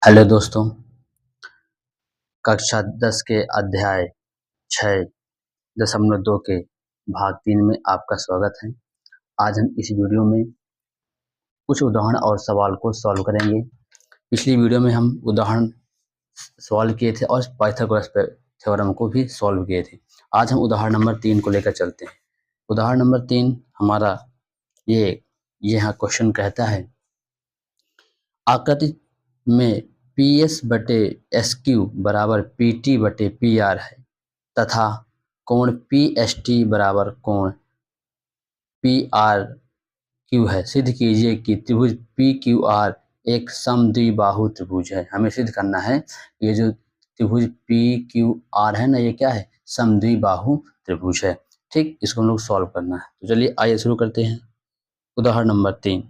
Hello दोस्तों, कक्षा 10 के अध्याय 6.2 के भाग 3 में आपका स्वागत है। आज हम इस वीडियो में कुछ उदाहरण और सवाल को सॉल्व करेंगे। पिछली वीडियो में हम उदाहरण सॉल्व किए थे और पाइथागोरस थ्योरम को भी सॉल्व किए थे। आज हम उदाहरण नंबर 3 को लेकर चलते हैं। उदाहरण नंबर 3 हमारा ये यहाँ क्वेश्चन कहता है, आकृति में पी एस बटे एस क्यू बराबर पी टी बटे पी आर है तथा कोण पी एस टी बराबर कोण पी आर क्यू है। सिद्ध कीजिए कि त्रिभुज पी क्यू आर एक समद्विबाहु त्रिभुज है। हमें सिद्ध करना है ये जो त्रिभुज पी क्यू आर है ना, ये क्या है? समद्विबाहु त्रिभुज है। ठीक, इसको हम लोग सॉल्व करना है। तो चलिए आइए शुरू करते हैं। उदाहरण नंबर 3,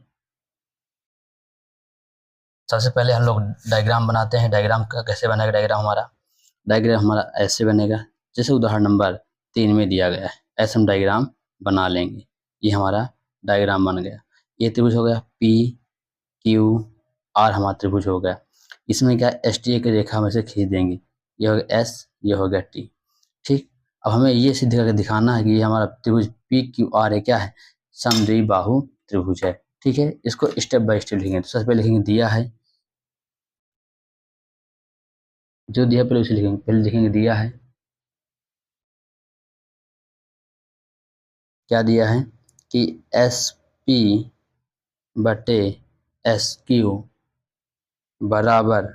सबसे पहले हम लोग डायग्राम बनाते हैं। डायग्राम का कैसे बनेगा? डायग्राम हमारा ऐसे बनेगा जैसे उदाहरण नंबर 3 में दिया गया है। ऐसे हम डायग्राम बना लेंगे। ये हमारा डायग्राम बन गया। ये त्रिभुज हो गया पी क्यू आर, हमारा त्रिभुज हो गया। इसमें क्या एस टी की रेखा में से खींच देंगे। ये हो गया एस, ये हो गया टी। ठीक, अब हमें ये सिद्ध करके दिखाना है कि ये हमारा त्रिभुज पी क्यू आर है, क्या है? समद्विबाहु त्रिभुज है। ठीक है, इसको स्टेप बाय स्टेप लिखेंगे। तो सबसे पहले लिखेंगे दिया है, जो दिया पहले उसे लिखेंगे। पहले लिखेंगे दिया है, क्या दिया है कि एस पी बटे एस क्यू बराबर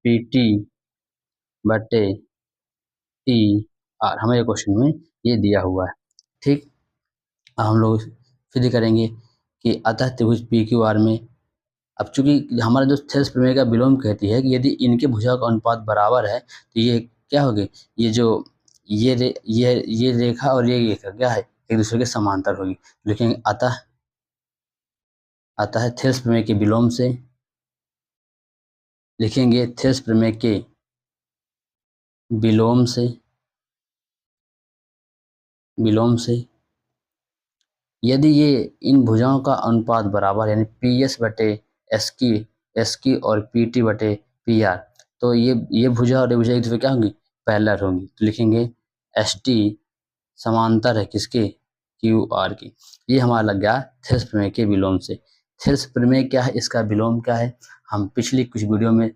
पी टी बटे टी आर। हमें क्वेश्चन में ये दिया हुआ है। ठीक, अब हम लोग फिर करेंगे कि अतः त्रिभुज पी क्यू आर में, अब चूंकि हमारा जो थेल्स प्रमेय का विलोम कहती है कि यदि इनके भुजा का अनुपात बराबर है तो ये क्या होगी? ये जो ये रेखा और ये रेखा क्या है? एक दूसरे के समांतर होगी। लिखेंगे अतः थेल्स प्रमेय के विलोम से, लिखेंगे थेल्स प्रमेय के विलोम से यदि ये इन भुजाओं का अनुपात बराबर यानी पी एस बटे एस की और पी टी बटे पी आर, तो ये भुजा और ये भुजा एक दूसरे क्या होंगी? पैरेलल होंगी। तो लिखेंगे एस टी समांतर है किसके? क्यू आर की। ये हमारा लग गया थेल्स प्रमेय के विलोम से। थेल्स प्रमेय क्या है, इसका विलोम क्या है, हम पिछली कुछ वीडियो में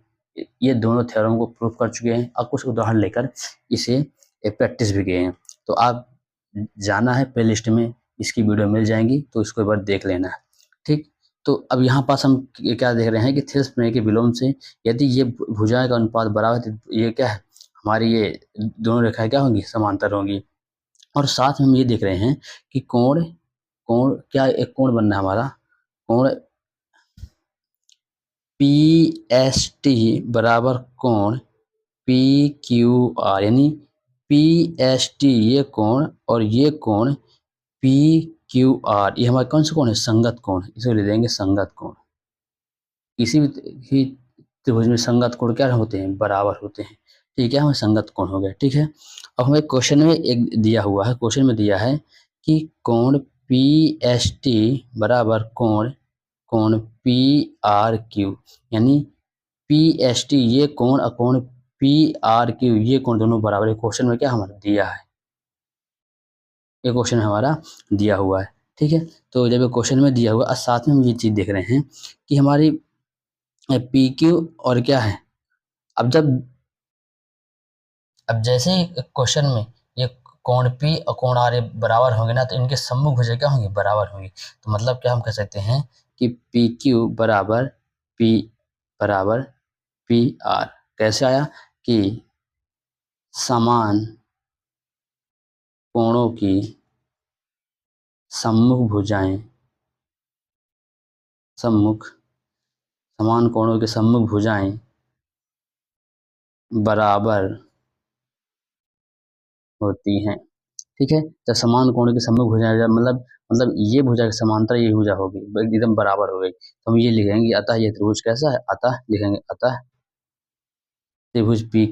ये दोनों थ्योरम को प्रूव कर चुके हैं और कुछ उदाहरण लेकर इसे प्रैक्टिस भी किए हैं। तो आप जाना है प्ले लिस्ट में, इसकी वीडियो मिल जाएंगी, तो इसको एक बार देख लेना है। ठीक, तो अब यहाँ पास हम क्या देख रहे हैं कि थेल्स प्रमेय के विलोम से यदि ये भुजाएं का अनुपात बराबर है तो ये क्या है? हमारी ये दोनों रेखाएं क्या होंगी? समांतर होंगी। और साथ में हम ये देख रहे हैं कि कोण कोण क्या, एक कोण बनना है हमारा, कोण पी एस टी बराबर कोण पी क्यू आर, यानी पी एस टी ये कोण और ये कोण पी क्यू आर, ये हमारे कौन सा कोण है? संगत कोण। इसे ले देंगे संगत कोण। किसी भी त्रिभुज में संगत कोण क्या होते हैं? बराबर होते हैं। ठीक है, हमें संगत कोण हो गया। ठीक है, अब हमें क्वेश्चन में एक दिया हुआ है, क्वेश्चन में दिया है कि कोण पी एस टी बराबर कोण कोण पी आर क्यू, यानी पी एस टी ये कोण और कोण पी आर क्यू ये कोण दोनों बराबर है। क्वेश्चन में क्या हमारा दिया है, ये क्वेश्चन हमारा दिया हुआ है। ठीक है, तो जब ये क्वेश्चन में दिया हुआ और साथ में हम ये चीज देख रहे हैं कि हमारी पी क्यू और क्या है, अब जैसे ही क्वेश्चन में ये कोण पी और कोण आर बराबर होंगे ना, तो इनके सम्मुख भुजाएं क्या होंगी? बराबर होंगी। तो मतलब क्या हम कह सकते हैं कि पी क्यू बराबर पी आर। कैसे आया कि समान कोणों की सम्मुख भुजाएं समान कोणों के सम्मुख भुजाएं बराबर होती हैं। ठीक है, तो समान कोण के सम्मुख भुजाएं मतलब ये भुजा के समांतर ये भुजा होगी, एकदम बराबर हो गई। तो हम ये लिखेंगे अतः ये त्रिभुज कैसा है? अतः लिखेंगे अतः त्रिभुज पी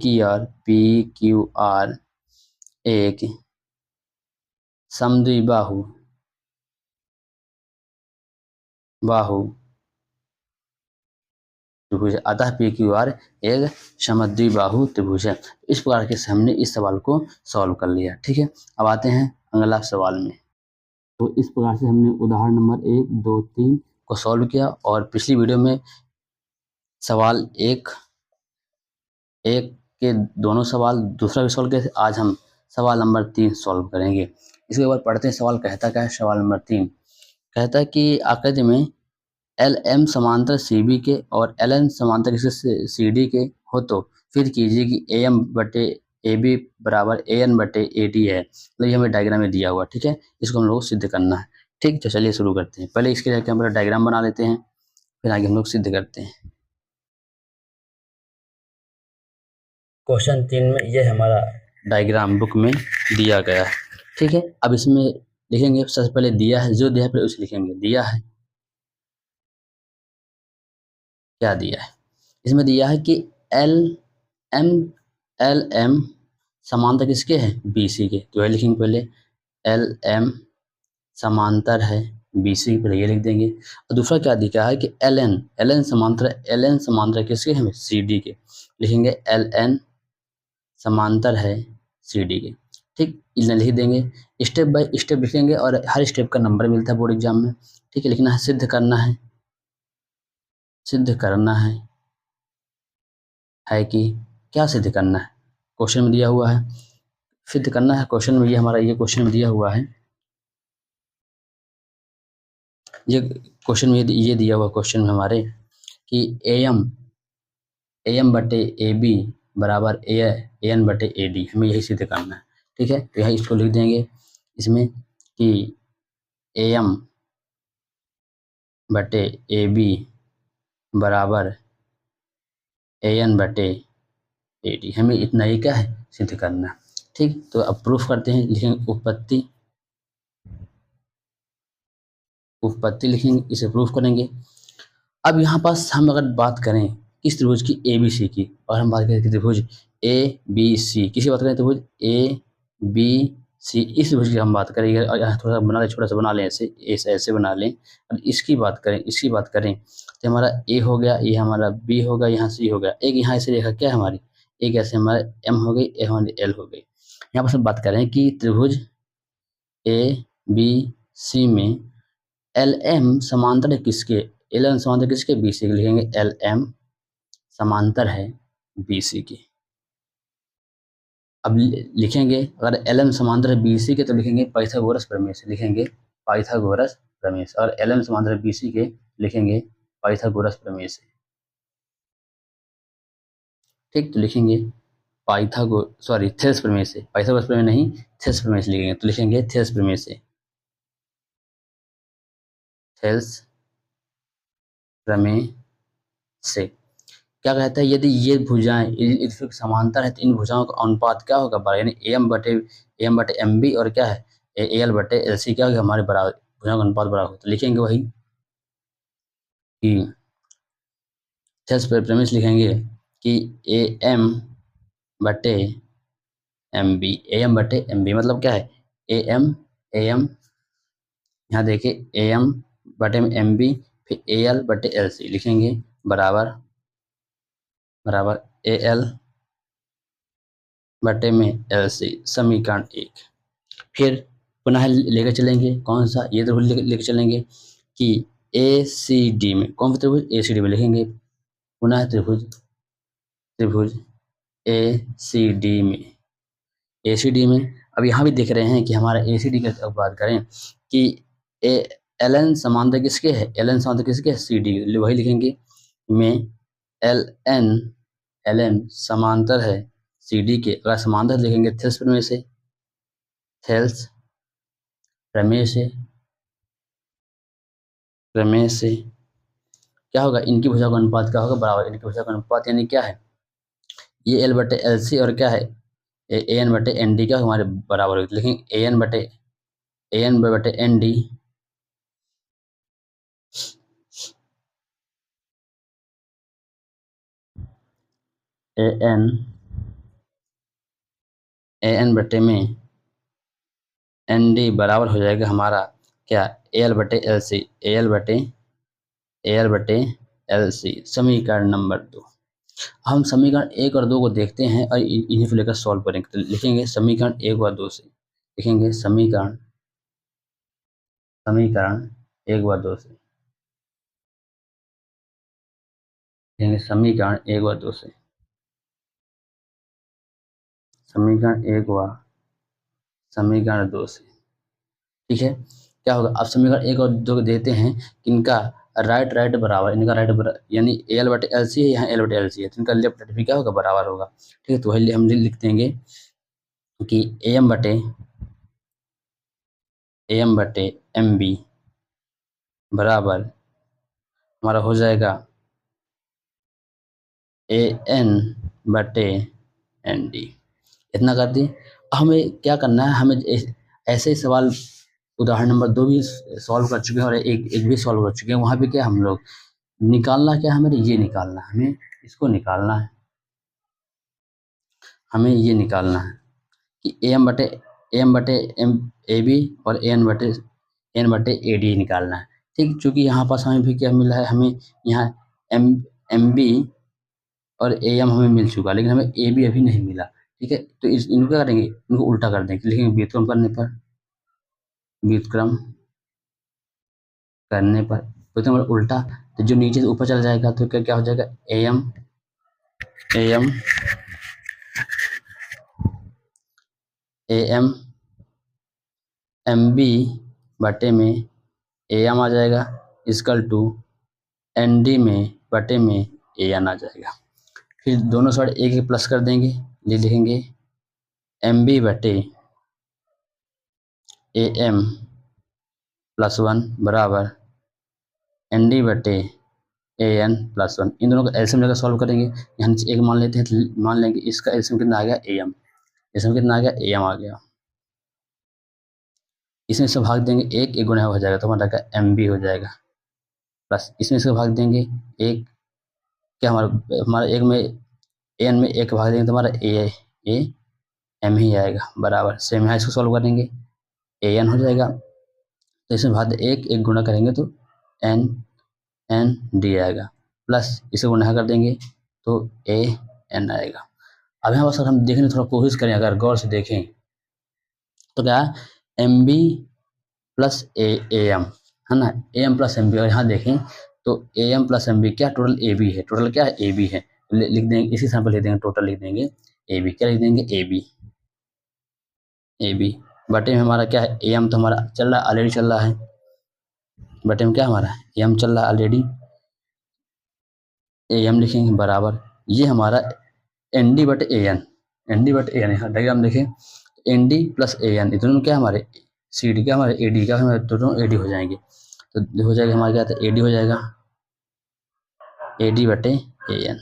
क्यू आर एक समद्विबाहु त्रिभुज है, अतः पी क्यू आर एक समद्विबाहु त्रिभुज है। इस प्रकार के से हमने इस सवाल को सॉल्व कर लिया। ठीक है, अब आते हैं अगला सवाल में। तो इस प्रकार से हमने उदाहरण नंबर 1, 2, 3 को सॉल्व किया, और पिछली वीडियो में सवाल एक के दोनों सवाल दूसरा भी सॉल्व किए थे। आज हम सवाल नंबर 3 सॉल्व करेंगे। इसके बाद पढ़ते हैं सवाल कहता क्या है। सवाल नंबर 3 कहता है कि आकृति में एल एम समांतर सी बी के और एल एन समांतर सी डी के हो, तो फिर कीजिए कि ए एम बटे ए बी बराबर ए एन बटे ए डी है। तो ये हमें डायग्राम में दिया हुआ। ठीक है, इसको हम लोग को सिद्ध करना है। ठीक, तो चलिए शुरू करते हैं। पहले इसके जाके हम डायग्राम बना लेते हैं, फिर आगे हम लोग सिद्ध करते हैं। क्वेश्चन 3 में ये हमारा डायग्राम बुक में दिया गया है। ठीक है, अब इसमें लिखेंगे, सबसे पहले दिया है, जो दिया है फिर उसे लिखेंगे। दिया है, क्या दिया है, इसमें दिया है कि एल एम समांतर किसके है, बी सी के। तो ये लिखेंगे पहले, एल एम समांतर है बी सी के, पहले ये लिख देंगे। और दूसरा क्या दिखा है कि एल एन समांतर किसके हैं, सी डी के। लिखेंगे एल एन समांतर है सी डी के। ठीक, इन्हें लिख देंगे, स्टेप बाय स्टेप लिखेंगे, और हर स्टेप का नंबर मिलता है बोर्ड एग्जाम में। ठीक है, लिखना है, सिद्ध करना है, सिद्ध करना है कि क्या सिद्ध करना है, क्वेश्चन में दिया हुआ है। सिद्ध करना है क्वेश्चन में, ये हमारा ये क्वेश्चन में दिया हुआ है। ये क्वेश्चन में ये दिया हुआ क्वेश्चन में हमारे कि ए एम बटे ए बी बराबर ए एन बटे ए डी, हमें यही सिद्ध करना है। ठीक है, तो यही इसको लिख देंगे इसमें कि ए एम बटे ए बी बराबर ए एन बटे ए डी, हमें इतना ही क्या है, सिद्ध करना है। ठीक, तो अब प्रूफ करते हैं। लिखेंगे उपपत्ति लिखेंगे, इसे प्रूफ करेंगे। अब यहाँ पास हम अगर बात करें किस त्रिभुज की, ए बी सी की, और हम बात करें त्रिभुज ए बी सी, किसी बात करें त्रिभुज ए बी सी, इस त्रिभुज की हम बात करेंगे। और यहाँ थोड़ा सा बना लें, छोटा सा बना लें, ऐसे बना लें। और इसकी बात करें तो हमारा ए हो गया, ये हमारा बी होगा, यहाँ सी हो गया, एक यहाँ ऐसे रेखा क्या है हमारी, एक ऐसे हमारा एम हो गई, ए हमारी एल हो गई। यहाँ पर हम बात करें कि त्रिभुज ए बी सी में एल एम समांतर है किसके, एल एम समांतर किसके, बी सी के। लिखेंगे एल एम समांतर है बी सी की। अब लिखेंगे, अगर एल एम समांतर है बी सी के तो लिखेंगे पाइथागोरस प्रमेय से। लिखेंगे पाइथागोरस प्रमेय से। और एल एम समांतर है बी सी के, लिखेंगे पाइथागोरस प्रमेय से। ठीक, तो लिखेंगे थेल्स प्रमेय से, पाइथागोरस प्रमेय नहीं, थेल्स प्रमेय से लिखेंगे। तो लिखेंगे थेल्स प्रमेय से, थेल्स प्रमेय से। क्या कहता है, यदि ये भुजाएं समांतर है तो इन भुजाओं का अनुपात क्या होगा, बराबर, यानी ए एम बटे एम बी, और क्या है ए एल बटे एल सी, क्या होगा हमारे बराबर, भुजाओं का अनुपात बराबर हो। तो लिखेंगे वही कि थेल्स प्रमेय से लिखेंगे कि ए एम बटे एम बी, ए एम बटे एम बी मतलब क्या है, ए एम, यहाँ देखिए ए एम बटे एम बी, फिर ए एल बटे एल सी, लिखेंगे बराबर ए एल बटे में एल सी, समीकरण 1। फिर पुनः लेकर चलेंगे, कौन सा, ये त्रिभुज लेकर चलेंगे कि ए सी डी में, कौन सा त्रिभुज, ए सी डी में। लिखेंगे पुनः त्रिभुज ए सी डी में, ए सी डी में। अब यहाँ भी देख रहे हैं कि हमारा ए सी डी की बात करें कि ए एल एन समांतर किसके है, एल एन समांतर किसके है, सी डी, वही लिखेंगे में एल एन समांतर है सी डी के। अगर समांतर लिखेंगे थेल्स प्रमेय से, थेल्स प्रमेय से क्या होगा, इनकी भुजा का अनुपात क्या होगा, बराबर, इनकी भुजा का अनुपात यानी क्या है, ये एल बटे एल सी, और क्या है ए एन बटे एन डी, क्या हमारे बराबर होगी। लेकिन ए एन बटे एन डी, ए एन बटे में एन डी बराबर हो जाएगा हमारा क्या, ए एल बटे एल सी, ए एल बटे एल सी, समीकरण नंबर 2। हम समीकरण 1 और 2 को देखते हैं और इन्हीं को लेकर सॉल्व करेंगे। तो लिखेंगे समीकरण 1 और 2 से, लिखेंगे समीकरण 1 व 2 से, लिखेंगे समीकरण 1 व 2 से, समीकरण 1 व समीकरण 2 से। ठीक है, क्या होगा, अब समीकरण 1 और 2 को देते हैं, इनका राइट बराबर, इनका राइट बराबर यानी एल बटे एल सी है, यहाँ एल बटे एल सी है, तो इनका लेफ्ट राइट भी क्या होगा, बराबर होगा। ठीक है, तो वही हम लिख देंगे कि ए एम बटे एम बी बराबर हमारा हो जाएगा ए एन बटे एन डी। इतना कर दी। हमें क्या करना है, हमें ऐसे ही सवाल उदाहरण नंबर 2 भी सॉल्व कर चुके हैं और एक भी सॉल्व कर चुके हैं। वहाँ पे क्या हम लोग निकालना, क्या हमें ये निकालना है, हमें इसको निकालना है, हमें ये निकालना है कि ए एम बटे एम ए बी और एन बटे ए डी निकालना है। ठीक, चूँकि यहाँ पास हमें भी क्या मिला है, हमें यहाँ एम बी और ए एम हमें मिल चुका, लेकिन हमें ए बी अभी नहीं मिला। ठीक है, तो इनको क्या करेंगे, इनको उल्टा कर देंगे, लिखेंगे व्युत्क्रम करने पर, व्युत्क्रम करने पर, व्युत्क्रम उल्टा, तो जो नीचे से ऊपर चला जाएगा तो क्या हो जाएगा, ए एम एम बी बटे में ए एम आ जाएगा, इक्वल टू एन डी में बटे में ए एन आ जाएगा। फिर दोनों साइड एक एक प्लस कर देंगे, ये लिखेंगे एम बी बटे ए एम प्लस 1 बराबर एन डी बटे ए एन प्लस 1। इन दोनों को एलसीएम लेकर सॉल्व करेंगे। यहाँ एक मान लेते हैं, तो मान लेंगे इसका एलसीएम कितना आ गया, ए एम, इसमें कितना आ गया, ए एम आ गया। इसमें से भाग देंगे, एक गुना हो जाएगा, तो हमारा एम बी हो जाएगा, प्लस इसमें से भाग देंगे एक, क्या हमारा एक में एन में एक भाग देंगे तो हमारा ए एम ही आएगा, बराबर सेम है, इसको सॉल्व करेंगे ए एन हो जाएगा, तो इसमें भाग एक गुना करेंगे तो एन एन डी आएगा, प्लस इसे गुना कर देंगे तो ए एन आएगा। अब यहाँ पर हम देखने थोड़ा कोशिश करें, अगर गौर से देखें तो क्या M B plus A M है ना, A M plus M B, और यहाँ देखें तो A M plus M B क्या टोटल ए बी है, टोटल क्या है, ए बी है, लिख देंगे इसी समय पर लिख देंगे, टोटल लिख देंगे ए बी, क्या लिख देंगे, ए बी बटे में हमारा क्या है, ए एम तो हमारा चल रहा है, ऑलरेडी चल रहा है, बटे में क्या हमारा ए एम चल रहा है ऑलरेडी, ए एम लिखेंगे बराबर ये हमारा एन डी बटे ए एन, एन डी बटे ए एन, यहाँ डायग्राम देखें N D plus A N, दोनों क्या हमारे सी डी, क्या हमारे ए डी, क्या हमारे दोनों ए डी हो जाएंगे, तो हो जाएगा हमारा क्या था, ए डी हो जाएगा, ए डी बटे ए एन।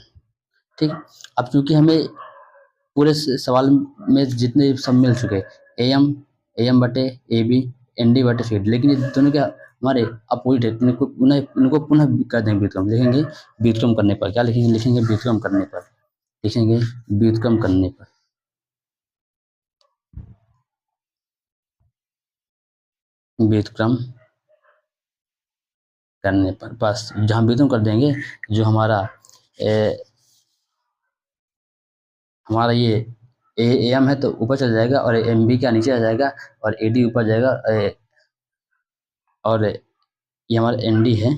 ठीक, अब चूंकि हमें पूरे सवाल में जितने सब मिल चुके, ए एम बटे ए बी, एन डी बटे सी डी, लेकिन ये दोनों क्या हमारे अपोजिट है, इनको पुनः कर देंगे व्युत्क्रम, लिखेंगे व्युत्क्रम करने पर, क्या लिखेंगे, लिखेंगे व्युत्क्रम करने पर, लिखेंगे व्युत्क्रम करने पर, व्युत्क्रम करने पर, बस जहाँ व्युत्क्रम कर देंगे, जो हमारा हमारा ये ए एम है तो ऊपर चल जाएगा, और एम बी क्या नीचे आ जाएगा, और ए डी ऊपर जाएगा, और ये हमारा एन डी है,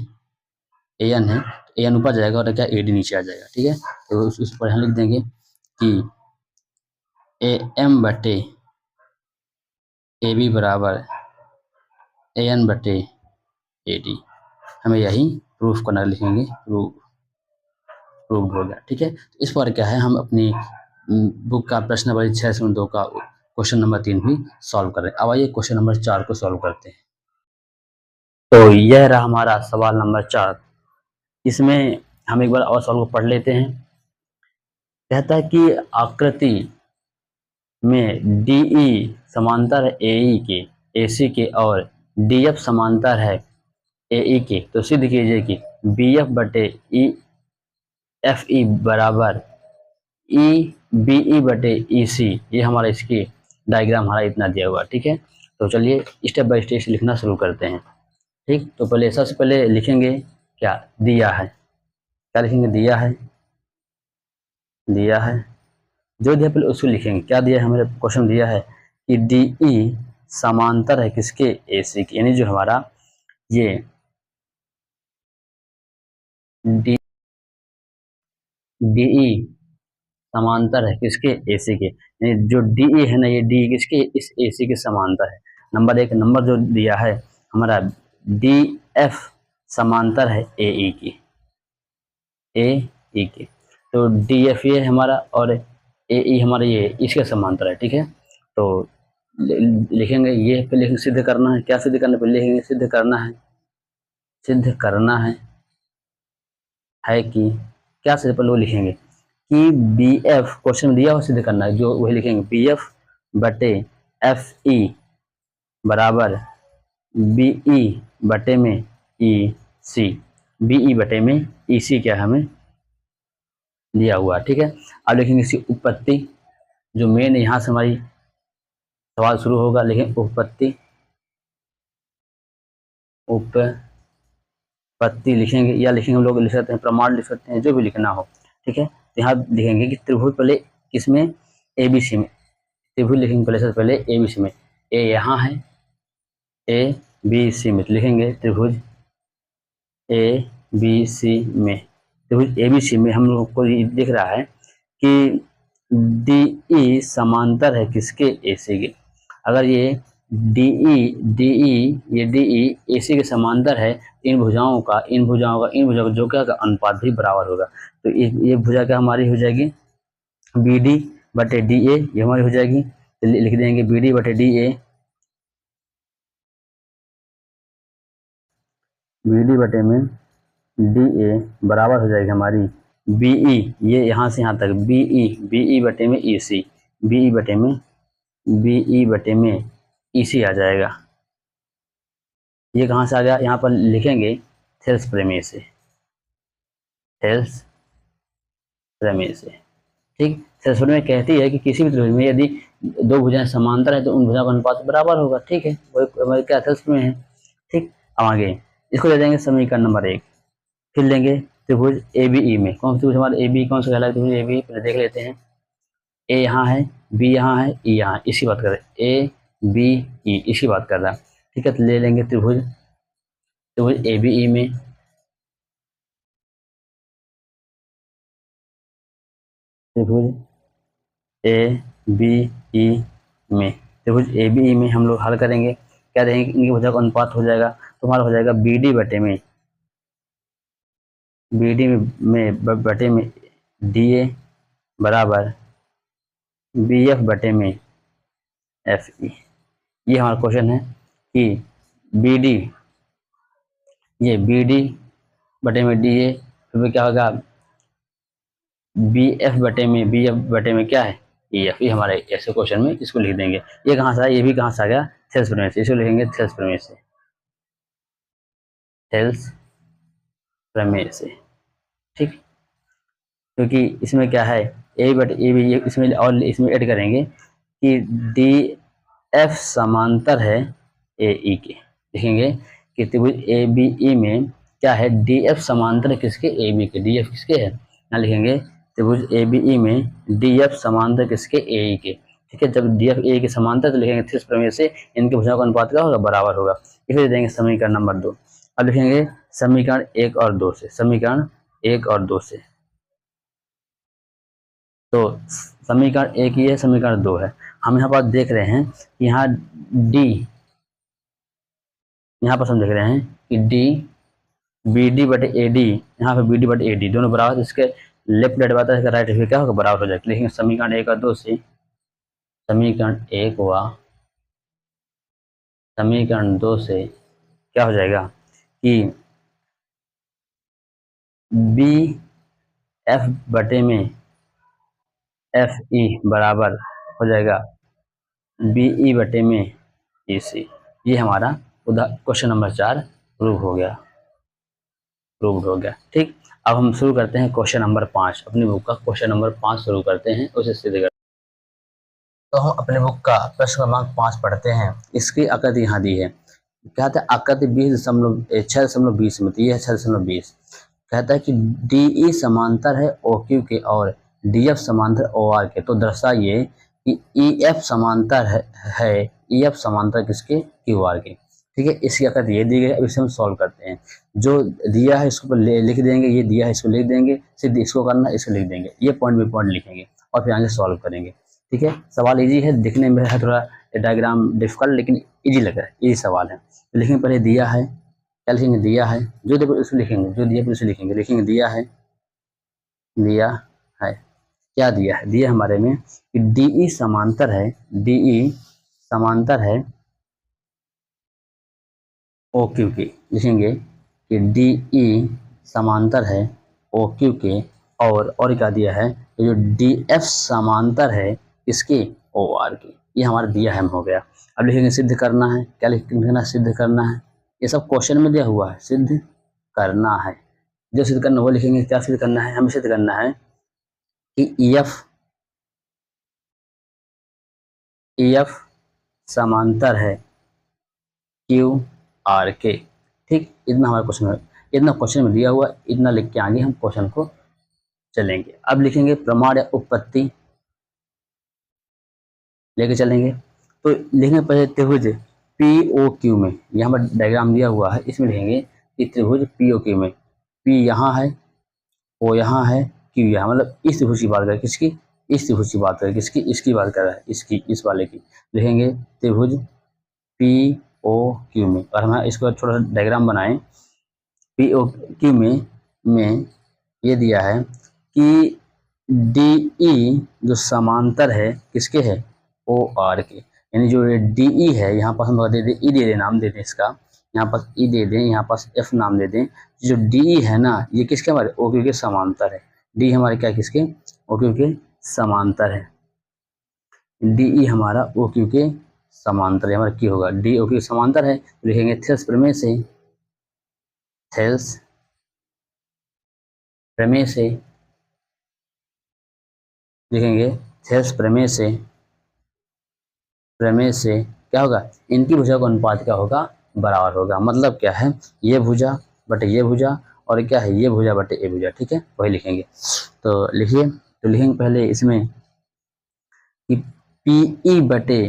ए एन है, ए एन ऊपर जाएगा और क्या ए डी नीचे आ जाएगा। ठीक है, तो उस पर यहाँ लिख देंगे कि ए एम बटे ए बी बराबर ए एन बटे ए डी, हमें यही प्रूफ करना, लिखेंगे प्रूफ हो गया। ठीक है, तो इस पर क्या है, हम अपनी बुक का प्रश्न नंबर 6/2 का क्वेश्चन नंबर 3 भी सॉल्व कर रहे हैं। अब आइए क्वेश्चन नंबर 4 को सॉल्व करते हैं। तो यह रहा हमारा सवाल नंबर 4। इसमें हम एक बार और सवाल को पढ़ लेते हैं। कहता है कि आकृति में डीई समांतर है एई के, एसी के, और डीएफ समांतर है एई के, तो सिद्ध कीजिए कि बीएफ बटे ई एफ ई बराबर ई बी ई बटे ई सी। ये हमारा इसकी डायग्राम हमारा इतना दिया हुआ। ठीक है, तो चलिए स्टेप बाय स्टेप लिखना शुरू करते हैं। ठीक, तो पहले सबसे पहले लिखेंगे क्या दिया है, क्या लिखेंगे, दिया है, दिया है, जो दिया पहले उसको लिखेंगे। क्या दिया है, हमारे क्वेश्चन दिया है कि DE समांतर है किसके, AC के, यानी जो हमारा ये DE समांतर है किसके, AC के, यानी जो DE है ना, ये DE किसके, इस AC के समांतर है। नंबर एक, नंबर जो दिया है हमारा DF समांतर है AE की, AE के, तो DF ये है हमारा और AE हमारा ये इसके समांतर है, ठीक है। तो लिखेंगे ये पहले सिद्ध करना है, क्या सिद्ध करना है, पहले लिखेंगे सिद्ध करना है, सिद्ध करना है कि क्या सिद्ध, पहले वो लिखेंगे कि BF क्वेश्चन में दिया हो सिद्ध करना है, जो वही लिखेंगे BF बटे FE बराबर BE बटे में EC, BE बटे में EC क्या है हमें दिया हुआ, ठीक है। अब लिखेंगे इसकी उत्पत्ति, जो मेन यहाँ से हमारी सवाल शुरू होगा, लिखेंगे उत्पत्ति, उत्पत्ति लिखेंगे, या लिखेंगे हम लोग लिख सकते हैं प्रमाण लिख सकते हैं, जो भी लिखना हो, ठीक है। तो यहाँ लिखेंगे कि त्रिभुज पहले किसमें, ABC में, त्रिभुज लिखेंगे पहले से पहले ABC में, A यहाँ है, ABC में, तो लिखेंगे त्रिभुज ABC में, त्रिभुज ABC में हम लोग को ये दिख रहा है कि DE समांतर है किसके, AC के। अगर ये DE ये DE AC के समांतर है, इन भुजाओं का जो क्या का अनुपात भी बराबर होगा। तो ये भुजा क्या हमारी हो जाएगी, BD बटे DA, ये हमारी हो जाएगी, तो लिख देंगे BD बटे DA, BD बटे में DA बराबर हो जाएगी हमारी BE, ये यहाँ से यहाँ तक BE बटे में EC, BE बटे में EC आ जाएगा। ये कहाँ से आ गया, यहाँ पर लिखेंगे थेल्स प्रमेय से, थेल्स प्रमेय से, ठीक। थेल्स प्रमेय कहती है कि किसी भी त्रिभुज में यदि दो भुजाएं समांतर है तो उन भुजाओं का अनुपात बराबर होगा, ठीक है, वही क्या थेल्स प्रमेय है, ठीक। अब आगे इसको ले जाएंगे समीकरण नंबर 1, फिर लेंगे त्रिभुज ABE में, कौन सा त्रिभुज हमारा AB, कौन सा कहलाता है त्रिभुज ABE, पहले देख लेते हैं। A यहाँ है, B यहाँ है, E यहाँ है, इसकी बात कर रहे हैं, ABE इसकी बात कर रहा है, ठीक है। तो ले लेंगे त्रिभुज ABE में, त्रिभुज ABE में, त्रिभुज ABE में हम लोग हल करेंगे, क्या देंगे, इनकी भुजा का अनुपात हो जाएगा, तो हमारा हो जाएगा BD बटे में DA बराबर BF बटे में FE। ये हमारा क्वेश्चन है कि BD बटे में DA, फिर क्या होगा BF बटे में क्या है EF, ये हमारे ऐसे क्वेश्चन में इसको लिख देंगे। ये कहाँ से आया, ये भी कहाँ से आ गया, थेल्स प्रमेय से, इसको लिखेंगे थेल्स प्रमेय से, थेल्स प्रमेय से, ठीक। क्योंकि इसमें क्या है A बटे AB, इसमें और इसमें ऐड करेंगे कि DF समांतर है AE के, लिखेंगे कि त्रिभुज ABE में क्या है, DF समांतर है किसके, AB के, DF किसके है, यहाँ लिखेंगे त्रिभुज ABE में DF समांतर किसके, AE के, ठीक है। जब DF AE के समांतर तो लिखेंगे थेल्स प्रमेय से इनके भुजाओं का अनुपात क्या होगा, बराबर होगा। इसे देंगे समीकरण नंबर 2। अब लिखेंगे समीकरण 1 और 2 से, समीकरण 1 और 2 से, तो समीकरण 1 ये है, समीकरण 2 है। हम यहाँ पर देख रहे हैं कि यहाँ D, यहाँ पर हम देख रहे हैं कि D BD बटे AD, यहाँ पे BD बटे AD दोनों बराबर, इसके लेफ्ट राइट बात है, राइट क्या होगा, बराबर हो जाएगा। लेकिन समीकरण 1 और 2 से, समीकरण 1 व समीकरण 2 से क्या हो जाएगा कि BF बटे में FE बराबर हो जाएगा BE बटे में EC। ये हमारा क्वेश्चन नंबर 4 प्रूव हो गया, ठीक। अब हम शुरू करते हैं क्वेश्चन नंबर 5, अपनी बुक का क्वेश्चन नंबर 5 शुरू करते हैं, उसे सिद्ध करते हैं। तो हम अपने बुक का प्रश्न क्रमांक 5 पढ़ते हैं। इसकी आकृति यहाँ दी है, क्या है आकृति 6.20 में, तो ये है 6.20। कहता है कि DE समांतर है OQ के और DF समांतर OR के, तो दर्शाइए कि EF समांतर है EF समांतर किसके, QR के। ठीक है, इसकी अकद ये दी गई है। अब इसे हम सॉल्व करते हैं। जो दिया है इसको लिख देंगे, ये दिया है इसको लिख देंगे, सिर्फ इसको करना है, इसको लिख देंगे, ये पॉइंट बाई पॉइंट लिखेंगे और फिर आगे सॉल्व करेंगे। ठीक है, सवाल इजी है, दिखने में है थोड़ा डायग्राम डिफिकल्ट, लेकिन इजी लग रहा है, इजी सवाल है। तो लिखेंगे पहले दिया है, क्या लिखेंगे, दिया है, जो देखो उसको लिखेंगे, जो दिया फिर उसे लिखेंगे, लिखेंगे दिया है, दिया है, क्या दिया है, दिया हमारे में कि DE समांतर है, DE समांतर है OQ के, लिखेंगे कि DE समांतर है OQ के, और क्या दिया है, तो जो DF समांतर है इसके OR के, ये हमारा दिया है हो गया। अब लिखेंगे सिद्ध करना है, क्या लिखना, सिद्ध करना है, ये सब क्वेश्चन में दिया हुआ है, सिद्ध करना है, जो सिद्ध करना वो लिखेंगे। क्या सिद्ध करना है, हमें सिद्ध करना है कि EF समांतर है QR के। ठीक, इतना हमारे क्वेश्चन में, इतना क्वेश्चन में दिया हुआ, इतना लिख के आगे हम क्वेश्चन को चलेंगे। अब लिखेंगे प्रमाण या उपपत्ति लेके चलेंगे। तो लिखेंगे पहले त्रिभुज POQ में, यहाँ पर डायग्राम दिया हुआ है, इसमें लिखेंगे कि त्रिभुज POQ में P यहाँ है, O यहाँ है, Q यहाँ, मतलब इस त्रिभुज की बात करें, किसकी, इस त्रिभुज की बात करें, किसकी, इसकी बात कर रहा है, इसकी, इस वाले की। लिखेंगे त्रिभुज POQ में, और हम इसको थोड़ा सा डायग्राम बनाएं। POQ में ये दिया है कि DE जो समांतर है किसके है, OR के, यानी जो DE है, यहाँ पास हम दे दें E, दे दें नाम, दे दें इसका, यहाँ पास E दे दें, यहाँ पास F नाम दे दें। जो DE है ना, ये किसके, हमारे OQ के समांतर है। D हमारे क्या, किसके, OQ के समांतर है। DE हमारा OQ के समांतर है, हमारा क्या होगा, D OQ के समांतर है, तो लिखेंगे थेल्स प्रमेय से, थेल्स प्रमेय से, लिखेंगे थेल्स प्रमेय से, प्रमेय से क्या होगा, इनकी भुजा का अनुपात क्या होगा, बराबर होगा। मतलब क्या है, ये भुजा बटे ये भुजा, और क्या है, ये भुजा बटे ये भुजा। ठीक है, वही लिखेंगे। तो लिखिए, तो लिखेंगे पहले इसमें कि PE बटे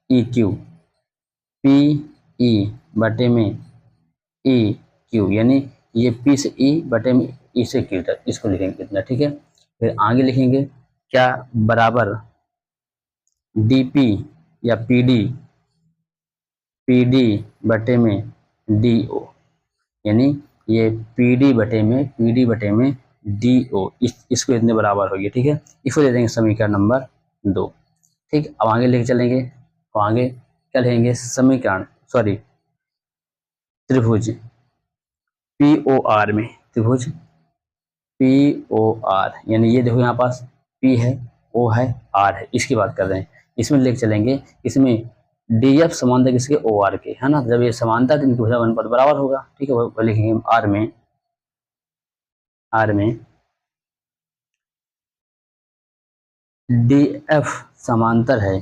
EQ, PE बटे में EQ, यानी ये P से E बटे में E से Q तक, इसको लिखेंगे इतना। ठीक है, फिर आगे लिखेंगे क्या, बराबर DP या PD बटे में DO, यानी ये PD बटे में DO, इसको इतने बराबर होगी। ठीक है, इसको दे देंगे समीकरण नंबर 2। ठीक, अब आगे लेके चलेंगे, तो आगे क्या लिखेंगे, समीकरण, सॉरी त्रिभुज POR में, त्रिभुज POR, यानी ये देखो यहाँ पास P है, O है, R है, इसकी बात कर रहे हैं। इसमें लेके चलेंगे, इसमें DF समांतर किसके, OR के, है ना, जब ये समांतर तो इनकी भुजा का अनुपात बराबर होगा। ठीक है, वो लिखेंगे R में DF समांतर है,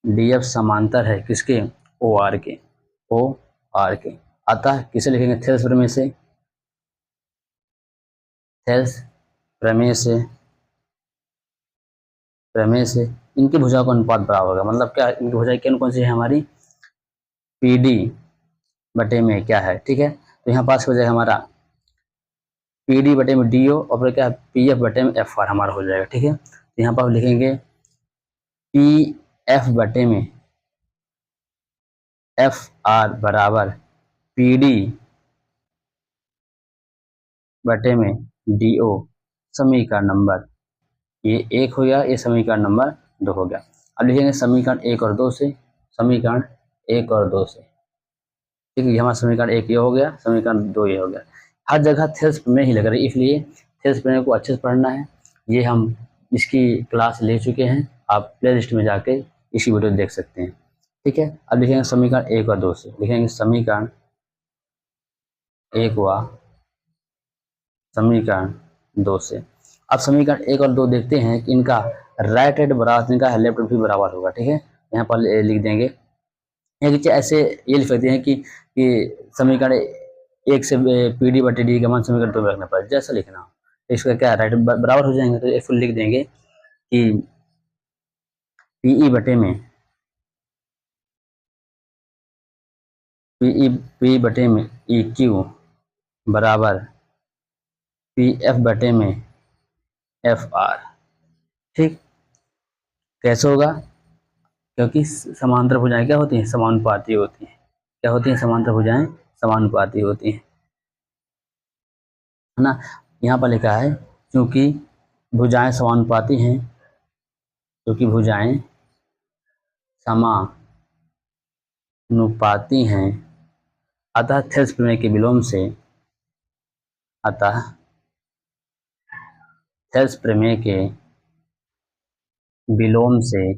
DF समांतर है किसके, OR के, OR के। अतः किसे लिखेंगे, थेल्स प्रमेय से, थेल्स प्रमेय से, प्रमेय से इनकी भुजा का अनुपात बराबर होगा। मतलब क्या, इनकी भुजा कौन सी है हमारी, PD बटे में क्या है। ठीक है, तो यहाँ पास हो जाएगा हमारा PD बटे में DO, और फिर क्या, PF बटे में FR हमारा हो जाएगा। ठीक है, तो यहाँ पर लिखेंगे PF बटे में FR बराबर PD बटे में DO, समीकरण नंबर ये 1 हो गया, ये समीकरण नंबर 2 हो गया। अब लिखेंगे समीकरण 1 और 2 से, समीकरण 1 और 2 से। ठीक है, हमारा समीकरण 1 ये हो गया, समीकरण 2 ये हो गया। हर जगह थेल्स प्रमेय ही लग रही है, इसलिए थेल्स प्रमेय को अच्छे से पढ़ना है। ये हम इसकी क्लास ले चुके हैं, आप प्ले लिस्ट में जाके इसी वीडियो देख सकते हैं। ठीक है, अब लिखेंगे समीकरण 1 और 2 से, लिखेंगे समीकरण 1 व समीकरण 2 से। अब समीकरण 1 और 2 देखते हैं कि इनका राइट हैंड बराबर, इनका लेफ्ट भी बराबर होगा। ठीक है, यहाँ पर लिख देंगे, ऐसे ये लिख सकते हैं कि समीकरण 1 से पी डी बटे डी का मान समीकरण 2 में रखना पड़ेगा, जैसा लिखना हो। इसका क्या राइट बराबर हो जाएंगे, तो ये फुल लिख देंगे कि पीई बटे में पी बटे में ई क्यू बराबर पी एफ बटे में एफ आर। ठीक, कैसे होगा? क्योंकि समांतर भुजाएं क्या होती हैं? समानुपाती होती हैं। क्या होती हैं? समांतर भुजाएं समानुपाती होती हैं, है ना। यहाँ पर लिखा है क्योंकि भुजाएं समानुपाती हैं, क्योंकि भुजाएं समानुपाती हैं, अतः थेल्स प्रमेय के विलोम से अतः थेल्स प्रमेय के विलोम से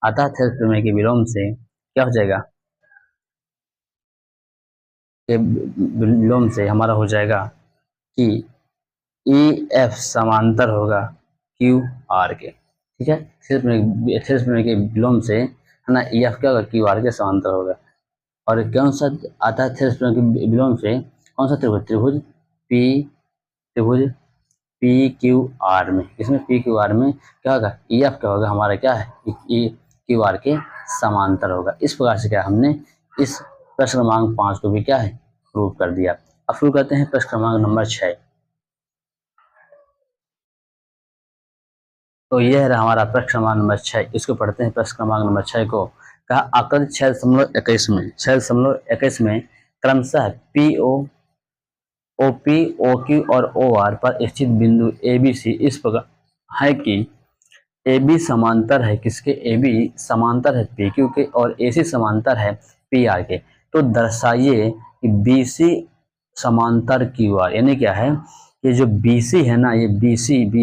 अतः थेल्स प्रमेय के विलोम से क्या हो जाएगा? के विलोम से हमारा हो जाएगा कि ई एफ समांतर होगा क्यू आर के। ठीक है, थेल्स प्रमेय के विलोम से, है ना, ई एफ क्या होगा? क्यू आर के समांतर होगा। और कौन सा आता है थेल्स प्रमेय के विलोम से? कौन सा त्रिभुज? त्रिभुज पी क्यू आर में। इसमें पी क्यू आर में क्या होगा? ई एफ क्या होगा? हमारा क्या है? ई क्यू आर के समांतर होगा। इस प्रकार से क्या हमने इस प्रश्न क्रमांक 5 को भी क्या है? प्रूव कर दिया। अब शुरू करते हैं प्रश्न क्रमांक नंबर 6। तो यह रहा हमारा प्रश्न क्रमांक नंबर 6। इसको पढ़ते हैं प्रश्न क्रमांक नंबर 6 को। कहा आकृति 6.21 में क्रमशः पी ओ ओपी ओक्यू और ओ आर पर स्थित बिंदु ए बी सी इस प्रकार है कि ए बी समांतर है किसके? ए बी समांतर है पी क्यू के और ए सी समांतर है पी आर के। तो दर्शाइए कि बी सी समांतर क्यू आर, यानी क्या है? ये जो बी सी है ना, ये बी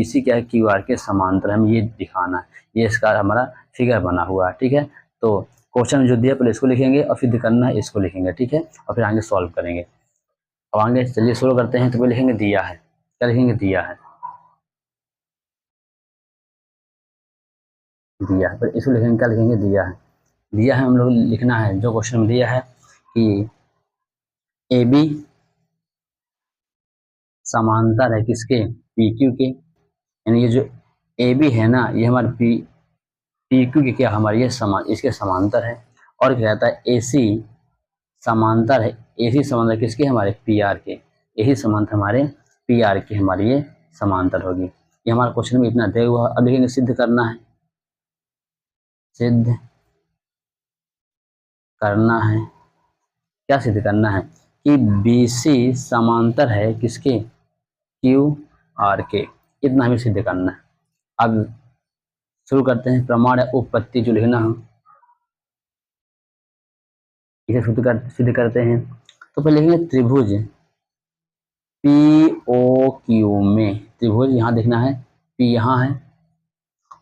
सी क्या है? क्यू आर के समांतर, हमें ये दिखाना है। ये इसका हमारा फिगर बना हुआ है। ठीक है, तो क्वेश्चन जो दिया पहले इसको लिखेंगे और फिर करना है इसको लिखेंगे। ठीक है, और फिर आगे सॉल्व करेंगे। अब आगे चलिए शुरू करते हैं। तो पहले लिखेंगे दिया है। क्या लिखेंगे? दिया है। दिया है, फिर इसको लिखेंगे। क्या लिखेंगे? दिया है। दिया है हम लोग लिखना है जो क्वेश्चन में दिया है कि ए बी समांतर है किसके? पी क्यू के। यानी ये जो ए बी है ना, ये हमारे पी क्यू के क्या? हमारे ये इसके समांतर है। और क्या कहता है? ए सी समांतर है। ए सी समांतर किसके? हमारे पी आर के। यही समांतर हमारे पी आर के हमारी ये समांतर होगी। ये हमारा क्वेश्चन में इतना दिया हुआ। अब लिखेंगे सिद्ध करना है। सिद्ध करना है। क्या सिद्ध करना है? कि बी सी समांतर है किसके? क्यू आर के। इतना हमें सिद्ध करना है। अब शुरू करते हैं। प्रमाण या उपपत्ति जो लिखना हो इसे सिद्ध करते हैं। तो पहले लिखेंगे त्रिभुज पी ओ क्यू में। त्रिभुज यहाँ देखना है, पी यहाँ है,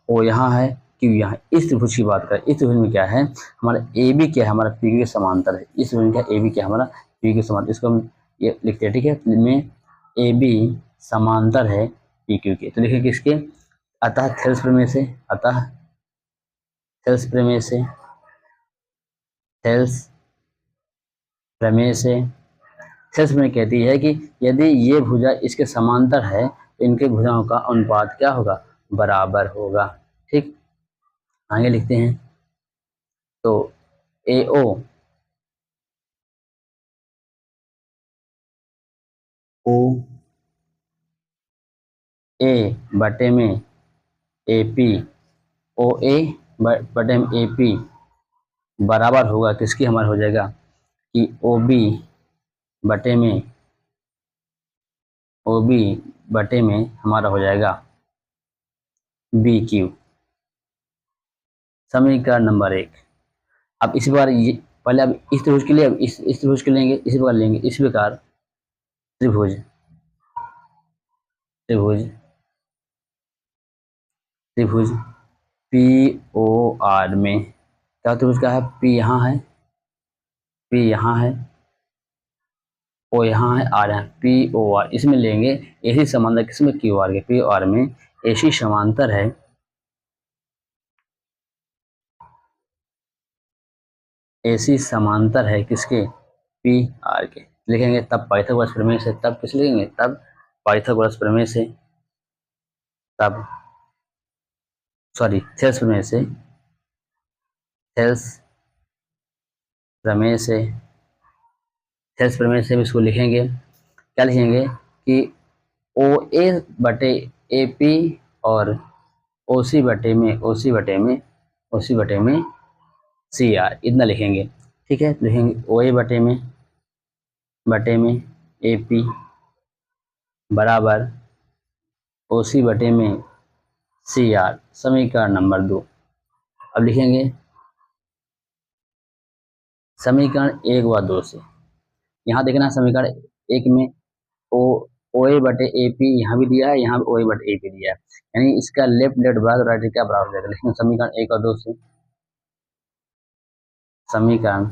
ओ यहाँ है, क्यू यहाँ है। इस त्रिभुज की बात करें। इस त्रिभुज में क्या है? हमारा ए बी क्या है? हमारा पी क्यू के समांतर है। इस त्रिभुज में क्या? ए बी क्या है? हमारा पी क्यू के समांतर। इसको हम ये लिखते हैं। ठीक है, में ए बी समांतर है पी क्यू के। तो देखिए किसके? अतः थेल्स प्रमेय से, अतः थेल्स प्रमेय से, थेल्स प्रमेय से, थेल्स प्रमेय कहती है कि यदि ये भुजा इसके समांतर है तो इनके भुजाओं का अनुपात क्या होगा? बराबर होगा। ठीक, आगे लिखते हैं। तो ए ओ ओ ए बटे में ए पी ओ ए बटे में ए पी बराबर होगा किसकी? हमारा हो जाएगा कि ओ बी बटे में ओ बी बटे में हमारा हो जाएगा बी क्यू। समीकरण नंबर 1। अब इसी बार ये पहले अब इस त्रिभुज के लिए, अब इस त्रिभुज के लेंगे, इसी प्रकार लेंगे। इस प्रकार त्रिभुज त्रिभुज त्रिभुज पी ओ आर में क्या त्रिभुज का है? पी यहाँ है, पी यहाँ है, ओ यहाँ है, आर यहाँ, पी ओ आर। इसमें लेंगे एसी समांतर किसमें? क्यू आर के। पी ओ आर में एसी समांतर है, एसी समांतर है किसके? पी आर के। लिखेंगे तब पाइथागोरस प्रमेय से, तब किस लिखेंगे, तब पाइथागोरस प्रमेय से, तब थेल्स प्रमेय से, थेल्स प्रमेय से, थेल्स प्रमेय से भी इसको लिखेंगे। क्या लिखेंगे कि ओ ए बटे ए पी और ओ सी बटे में सी आर, इतना लिखेंगे। ठीक है, लिखेंगे ओ ए बटे में ए पी बराबर ओ सी बटे में सी आर, समीकरण नंबर 2। अब लिखेंगे समीकरण 1 व 2 से। यहाँ देखना समीकरण 1 में ओ ओ ए बटे ए पी यहाँ भी दिया है, यहाँ भी ओ ए बटे ए पी दिया है, यानी इसका लेफ्ट बराबर राइट क्या बराबर जाएगा। लेकिन समीकरण 1 और 2 से, समीकरण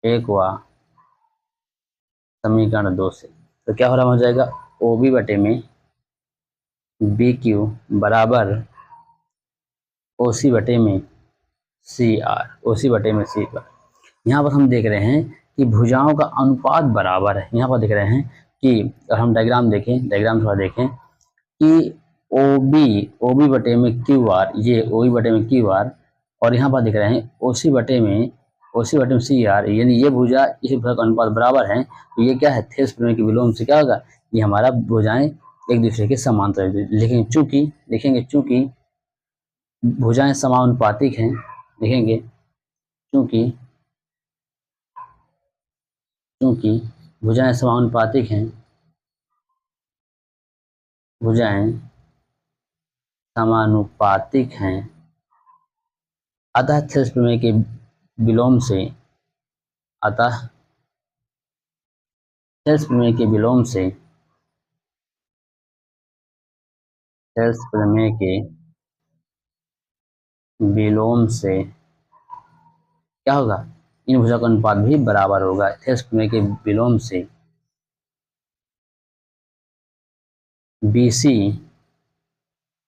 1 व समीकरण 2 से, तो क्या हो जाएगा, ओ बी बटे में बी क्यू बराबर ओ सी बटे में सी आर, ओ सी बटे में सी आर। यहाँ पर हम देख रहे हैं कि भुजाओं का अनुपात बराबर है। यहाँ पर देख रहे हैं कि अगर हम डायग्राम थोड़ा देखें कि ओ बी बटे में क्यू आर, ये ओ बी बटे में क्यू आर, और यहाँ पर देख रहे हैं ओ सी बटे में सी आर, यानी ये भुजा इस भुजा का अनुपात बराबर है। तो ये क्या है, थेल्स प्रमेय के विलोम से क्या होगा, ये हमारा भुजाएं एक दूसरे के समांतर। लिखेंगे चूंकि भुजाएं समानुपातिक हैं, लिखेंगे चूंकि भुजाएं समानुपातिक हैं, अतः थेल्स प्रमेय के विलोम से, थेल्स प्रमेय के विलोम से क्या होगा, इन भुजा का अनुपात भी बराबर होगा। थेल्स प्रमेय के विलोम से BC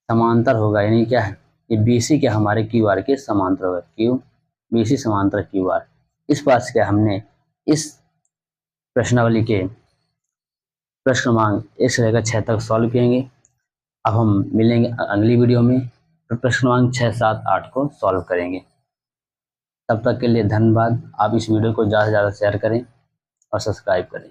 समांतर होगा, यानी क्या है, ये BC क्या हमारे QR के समांतर होगा, BC समांतर QR। इस बात से क्या हमने इस प्रश्नावली के प्रश्न क्रमांक 1 से लेकर 6 तक सॉल्व किएंगे। अब हम मिलेंगे अगली वीडियो में, तो प्रश्न क्रमांक 6, 7, 8 को सॉल्व करेंगे। तब तक के लिए धन्यवाद। आप इस वीडियो को ज़्यादा से ज़्यादा शेयर करें और सब्सक्राइब करें।